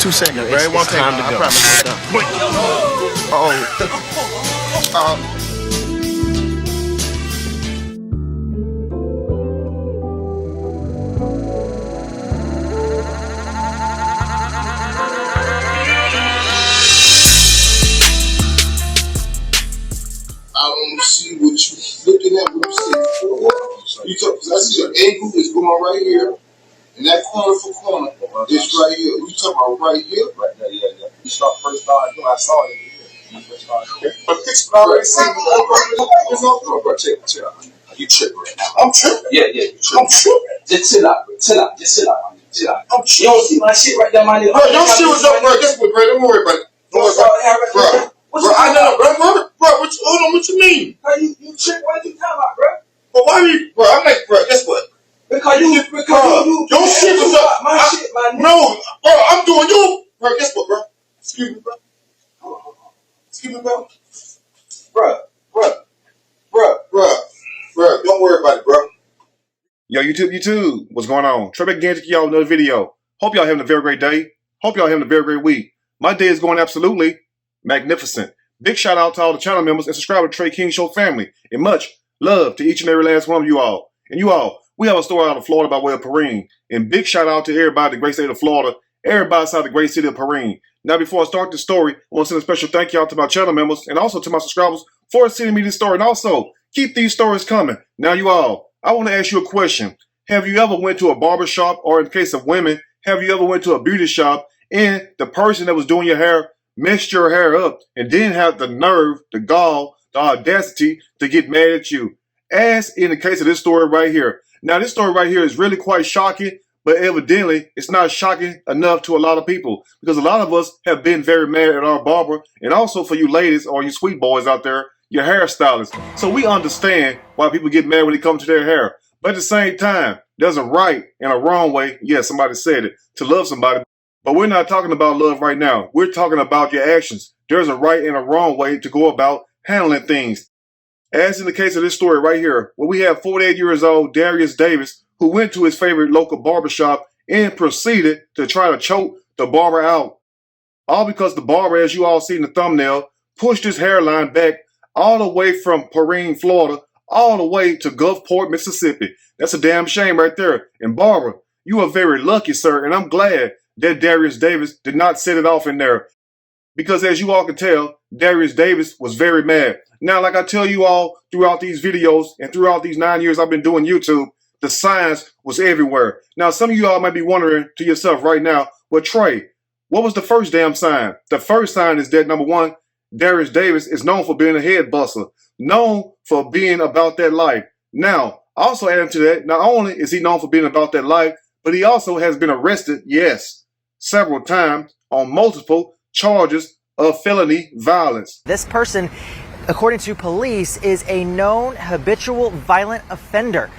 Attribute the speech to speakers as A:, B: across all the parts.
A: 2 seconds,
B: no,
A: bro. It won't take
B: time
A: long.
B: to
A: I
B: go.
A: promise.
C: I don't see what you looking at. What you see? You talk, cause I see your angle is going right here, and that corner for corner is right here. You talking about right here? Right there, yeah. You first started doing. I saw it in here. You first started. But this I already see. It's all good, bro. Check. You tripping right now? I'm tripping. Yeah, you tripping. I'm tripping. Just chill out, bro. Just chill out, man. Chill out. You don't see my shit right there, my nigga. Bro, your shit was up, bro. Guess what, bro? Don't worry about it. Don't worry about it, bro. Bro, I know, bro. Hold on, what you mean? Bro, you trick? What you talking about, bro? But why you, bro? I'm like, bro, guess what? Because you your shit was up. My shit, my nigga. No, bro, I'm doing you. Bro, guess what, bro? Excuse me, bro. Excuse me, bro. Bro, don't worry about it, bro.
D: Yo, YouTube, what's going on? Trey back again to y'all another video. Hope y'all having a very great day. Hope y'all having a very great week. My day is going absolutely magnificent. Big shout out to all the channel members and subscribe to Trey King Show family. And much love to each and every last one of you all. And you all, we have a story out of Florida by way of Perrine. And big shout out to everybody in the great state of Florida, everybody outside the great city of Perrine. Now, before I start this story, I want to send a special thank you out to my channel members and also to my subscribers for sending me this story. And also, keep these stories coming. Now, you all, I want to ask you a question. Have you ever went to a barber shop, or in the case of women, have you ever went to a beauty shop and the person that was doing your hair messed your hair up and didn't have the nerve, the gall, the audacity to get mad at you? As in the case of this story right here. Now, this story right here is really quite shocking, but evidently it's not shocking enough to a lot of people because a lot of us have been very mad at our barber, and also for you ladies or you sweet boys out there, your hairstylists. So we understand why people get mad when it comes to their hair. But at the same time, there's a right and a wrong way, yeah, somebody said it, to love somebody. But we're not talking about love right now. We're talking about your actions. There's a right and a wrong way to go about handling things. As in the case of this story right here, where we have 48 years old Darius Davis, who went to his favorite local barbershop and proceeded to try to choke the barber out. All because the barber, as you all see in the thumbnail, pushed his hairline back all the way from Perrine, Florida, all the way to Gulfport, Mississippi. That's a damn shame right there. And barber, you are very lucky, sir, and I'm glad that Darius Davis did not set it off in there. Because as you all can tell, Darius Davis was very mad. Now, like I tell you all throughout these videos and throughout these 9 years I've been doing YouTube, the signs was everywhere. Now, some of you all might be wondering to yourself right now, well, Trey, what was the first damn sign? The first sign is that, number one, Darius Davis is known for being a head buster, known for being about that life. Now, also adding to that, not only is he known for being about that life, but he also has been arrested, yes, several times on multiple charges of felony violence.
E: This person, according to police, is a known habitual violent offender.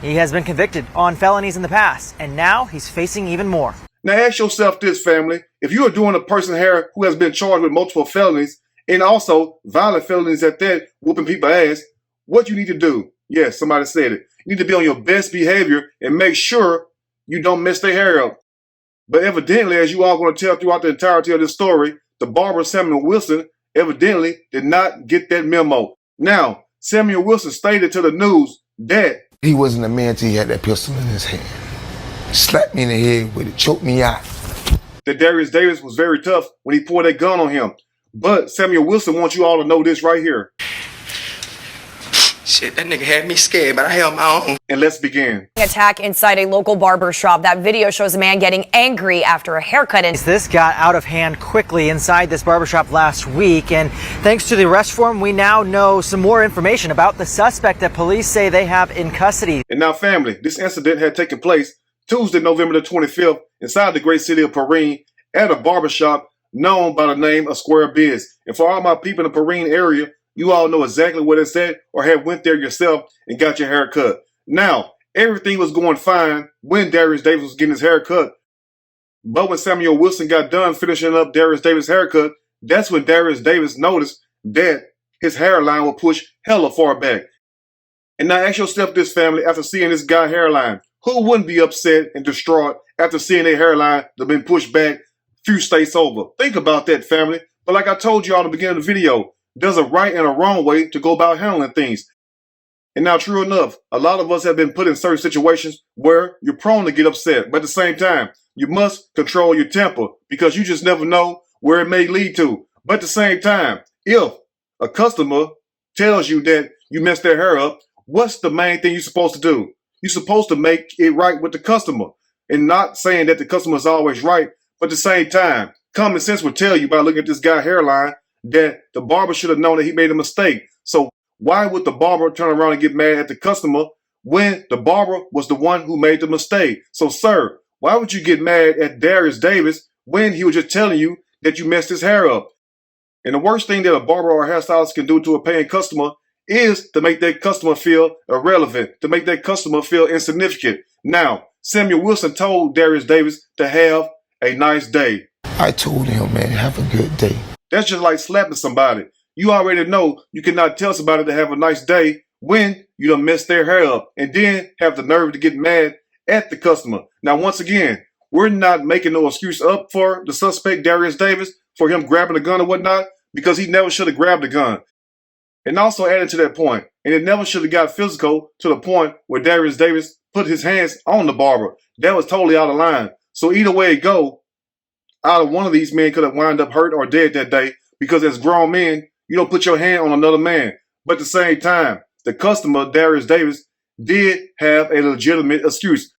E: He has been convicted on felonies in the past, and now he's facing even more.
D: Now ask yourself this, family. If you are doing a person's hair who has been charged with multiple felonies, and also violent felonies at that, whooping people's ass, what you need to do? Yes, somebody said it. You need to be on your best behavior and make sure you don't mess their hair up. But evidently, as you all going to tell throughout the entirety of this story, the barber Samuel Wilson evidently did not get that memo. Now, Samuel Wilson stated to the news that
F: he wasn't a man till he had that pistol in his hand. Slapped me in the head with it, choked me out.
D: That Darius Davis was very tough when he pulled that gun on him. But Samuel Wilson wants you all to know this right here.
G: Shit, that nigga had me scared, but I held my own.
D: And let's begin.
H: Attack inside a local barber shop. That video shows a man getting angry after a haircut.
E: This got out of hand quickly inside this barbershop last week, and thanks to the arrest warrant, we now know some more information about the suspect that police say they have in custody.
D: And now, family, this incident had taken place Tuesday, November the 25th, inside the great city of Perrine at a barbershop known by the name of Square Biz. And for all my people in the Perrine area, you all know exactly what it's at or have went there yourself and got your hair cut. Now, everything was going fine when Darius Davis was getting his hair cut. But when Samuel Wilson got done finishing up Darius Davis' haircut, that's when Darius Davis noticed that his hairline would push hella far back. And now ask yourself this, family, after seeing this guy's hairline, who wouldn't be upset and distraught after seeing their hairline that been pushed back few states over. Think about that, family. But like I told you all at the beginning of the video, there's a right and a wrong way to go about handling things. And now, true enough, a lot of us have been put in certain situations where you're prone to get upset. But at the same time, you must control your temper because you just never know where it may lead to. But at the same time, if a customer tells you that you messed their hair up, what's the main thing you're supposed to do? You're supposed to make it right with the customer. And not saying that the customer is always right, but at the same time, common sense would tell you by looking at this guy's hairline that the barber should have known that he made a mistake. So why would the barber turn around and get mad at the customer when the barber was the one who made the mistake? So, sir, why would you get mad at Darius Davis when he was just telling you that you messed his hair up? And the worst thing that a barber or a hairstylist can do to a paying customer is to make that customer feel irrelevant, to make that customer feel insignificant. Now, Samuel Wilson told Darius Davis to have a nice day.
F: I told him, man, have a good day.
D: That's just like slapping somebody. You already know you cannot tell somebody to have a nice day when you done messed their hair up and then have the nerve to get mad at the customer. Now, once again, we're not making no excuse up for the suspect, Darius Davis, for him grabbing a gun or whatnot, because he never should have grabbed a gun. And also adding to that point, and it never should have got physical to the point where Darius Davis put his hands on the barber. That was totally out of line. So either way it go, either one of these men could have wound up hurt or dead that day, because as grown men, you don't put your hand on another man. But at the same time, the customer, Darius Davis, did have a legitimate excuse.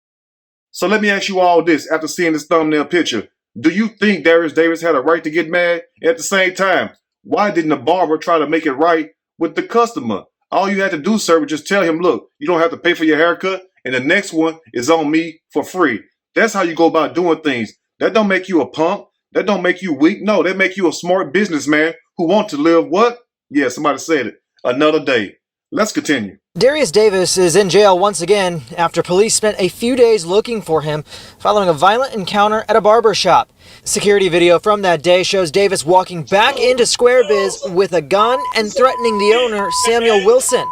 D: So let me ask you all this after seeing this thumbnail picture. Do you think Darius Davis had a right to get mad? At the same time, why didn't the barber try to make it right with the customer? All you had to do, sir, was just tell him, look, you don't have to pay for your haircut, and the next one is on me for free. That's how you go about doing things. That don't make you a punk. That don't make you weak. No, that make you a smart businessman who want to live what? Yeah, somebody said it. Another day. Let's continue.
E: Darius Davis is in jail once again after police spent a few days looking for him following a violent encounter at a barber shop. Security video from that day shows Davis walking back into Square Biz with a gun and threatening the owner, Samuel Wilson.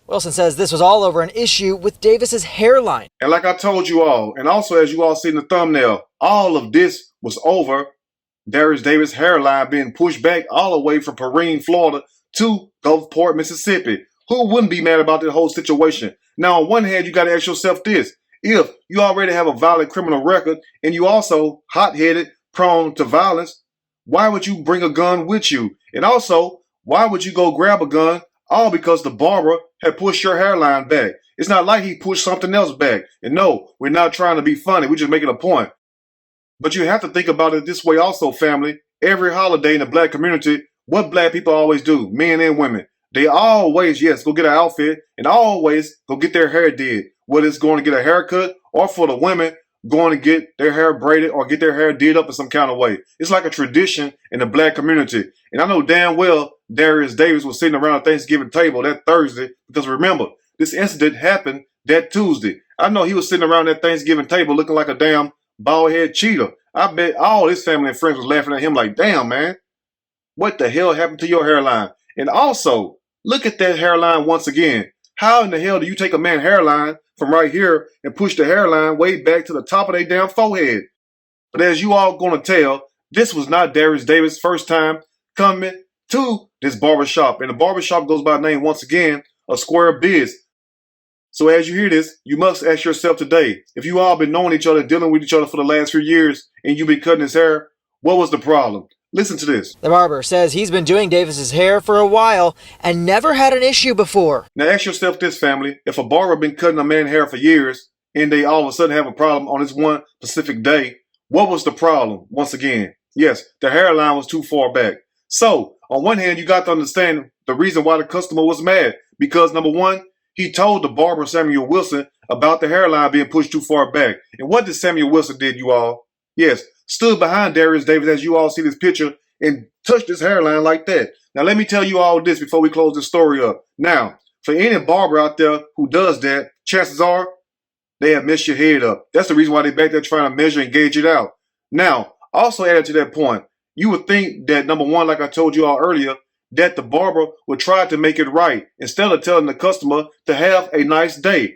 E: Wilson says this was all over an issue with Davis's hairline.
D: And like I told you all, and also as you all see in the thumbnail, all of this was over Darius Davis' hairline being pushed back all the way from Perrine, Florida to Gulfport, Mississippi. Who wouldn't be mad about the whole situation? Now, on one hand, you got to ask yourself this. If you already have a violent criminal record and you also hot-headed, prone to violence, why would you bring a gun with you? And also, why would you go grab a gun all because the barber had pushed your hairline back? It's not like he pushed something else back. And no, we're not trying to be funny. We're just making a point. But you have to think about it this way also, family. Every holiday in the black community, what black people always do, men and women, they always, yes, go get an outfit and always go get their hair did. Whether it's going to get a haircut or for the women, going to get their hair braided or get their hair did up in some kind of way. It's like a tradition in the black community. And I know damn well Darius Davis was sitting around a Thanksgiving table that Thursday because remember, this incident happened that Tuesday. I know he was sitting around that Thanksgiving table looking like a damn bald-head cheater. I bet all his family and friends was laughing at him like, damn, man, what the hell happened to your hairline? And also, look at that hairline once again. How in the hell do you take a man's hairline from right here and push the hairline way back to the top of their damn forehead? But as you all gonna tell, this was not Darius Davis' first time coming to this barbershop. And the barbershop goes by name, once again, of Square Biz. So as you hear this, you must ask yourself today, if you all been knowing each other, dealing with each other for the last few years, and you've been cutting his hair, what was the problem? Listen to this.
E: The barber says he's been doing Davis's hair for a while and never had an issue before.
D: Now ask yourself this, family. If a barber been cutting a man's hair for years, and they all of a sudden have a problem on this one specific day, what was the problem? Once again, yes, the hairline was too far back. So, on one hand, you got to understand the reason why the customer was mad. Because number one, he told the barber, Samuel Wilson, about the hairline being pushed too far back. And what did Samuel Wilson did, you all? Yes, stood behind Darius Davis, as you all see this picture, and touched his hairline like that. Now, let me tell you all this before we close this story up. Now, for any barber out there who does that, chances are they have messed your head up. That's the reason why they're back there trying to measure and gauge it out. Now, also added to that point, you would think that, number one, like I told you all earlier, that the barber would try to make it right instead of telling the customer to have a nice day.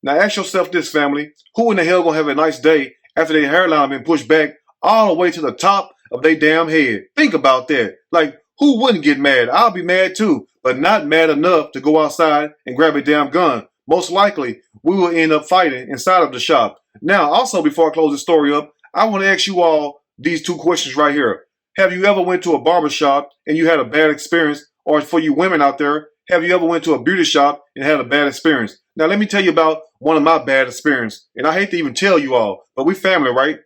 D: Now ask yourself this, family. Who in the hell gonna have a nice day after their hairline been pushed back all the way to the top of their damn head? Think about that. Like, who wouldn't get mad? I'll be mad too, but not mad enough to go outside and grab a damn gun. Most likely, we will end up fighting inside of the shop. Now, also, before I close this story up, I want to ask you all these two questions right here. Have you ever went to a barber shop and you had a bad experience? Or for you women out there, have you ever went to a beauty shop and had a bad experience? Now, let me tell you about one of my bad experiences. And I hate to even tell you all, but we family, right?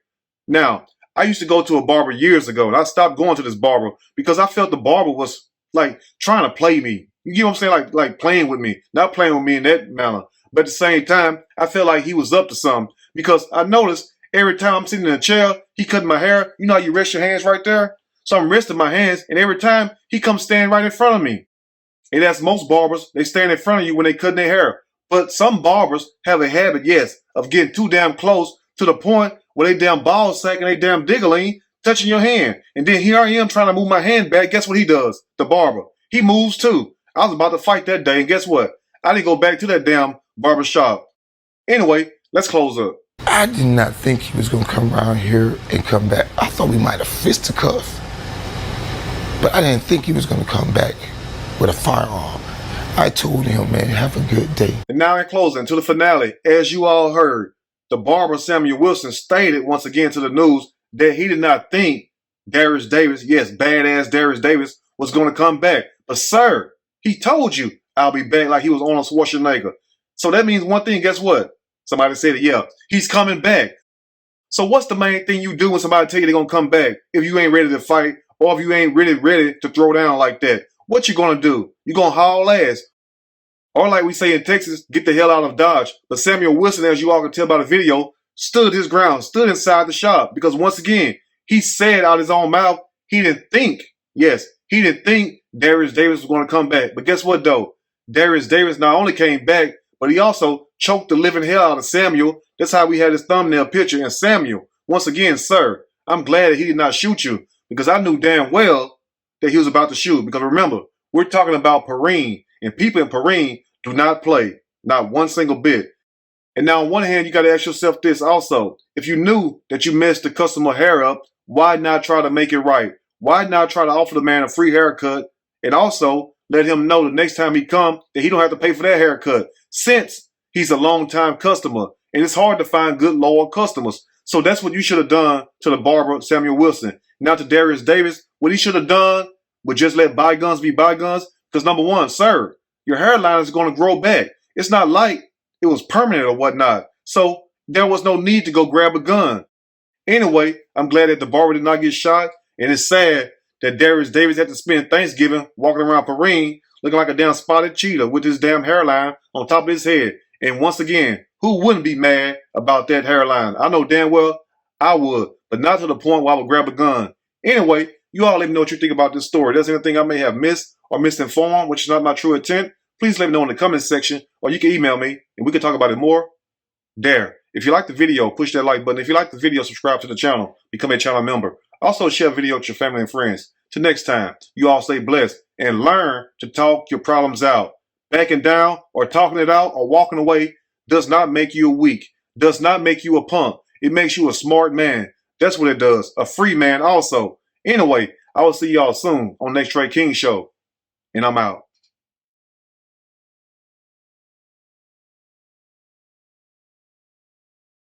D: Now, I used to go to a barber years ago, and I stopped going to this barber because I felt the barber was like trying to play me. You get what I'm saying? Like playing with me, not playing with me in that manner. But at the same time, I felt like he was up to something because I noticed every time I'm sitting in a chair, he cutting my hair. You know how you rest your hands right there? So I'm resting my hands, and every time he comes stand right in front of me. And that's most barbers, they stand in front of you when they cutting their hair. But some barbers have a habit, yes, of getting too damn close to the point where they damn ball sack and they damn diggling touching your hand. And then here I am trying to move my hand back. Guess what he does? The barber. He moves too. I was about to fight that day, and guess what? I didn't go back to that damn barber shop. Anyway, let's close up.
F: I did not think he was going to come around here and come back. I thought we might have fisticuffed. But I didn't think he was going to come back with a firearm. I told him, man, have a good day.
D: And now in closing, to the finale, as you all heard, the barber Samuel Wilson stated once again to the news that he did not think Darius Davis, yes, badass Darius Davis, was going to come back. But sir, he told you, I'll be back, like he was Arnold Schwarzenegger. So that means one thing, guess what? Somebody said it, yeah, he's coming back. So what's the main thing you do when somebody tell you they're going to come back if you ain't ready to fight or if you ain't really ready to throw down like that? What you going to do? You going to haul ass. Or like we say in Texas, get the hell out of Dodge. But Samuel Wilson, as you all can tell by the video, stood his ground, stood inside the shop. Because once again, he said out his own mouth, he didn't think, yes, he didn't think Darius Davis was going to come back. But guess what though? Darius Davis not only came back, but he also choked the living hell out of Samuel. That's how we had his thumbnail picture. And Samuel, once again, sir, I'm glad that he did not shoot you because I knew damn well that he was about to shoot. Because remember, we're talking about Perrine, and people in Perrine do not play, not one single bit. And now on one hand, you got to ask yourself this also. If you knew that you messed the customer hair up, why not try to make it right? Why not try to offer the man a free haircut and also let him know the next time he come that he don't have to pay for that haircut since he's a long-time customer. And it's hard to find good, loyal customers. So that's what you should have done to the barber, Samuel Wilson. Now to Darius Davis, what he should have done would just let bygones be bygones. Because number one, sir, your hairline is going to grow back. It's not like it was permanent or whatnot. So there was no need to go grab a gun. Anyway, I'm glad that the barber did not get shot. And it's sad that Darius Davis had to spend Thanksgiving walking around Perrine looking like a damn spotted cheetah with his damn hairline on top of his head. And once again, who wouldn't be mad about that hairline? I know damn well I would, but not to the point where I would grab a gun. Anyway, you all let me know what you think about this story. If there's anything I may have missed or misinformed, which is not my true intent, please let me know in the comment section, or you can email me and we can talk about it more there. If you like the video, push that like button. If you like the video, subscribe to the channel, become a channel member. Also share the video with your family and friends. Till next time, you all stay blessed and learn to talk your problems out. Backing down or talking it out or walking away does not make you a weak, does not make you a punk. It makes you a smart man. That's what it does. A free man also. Anyway, I will see y'all soon on next Trey King Show. And I'm out.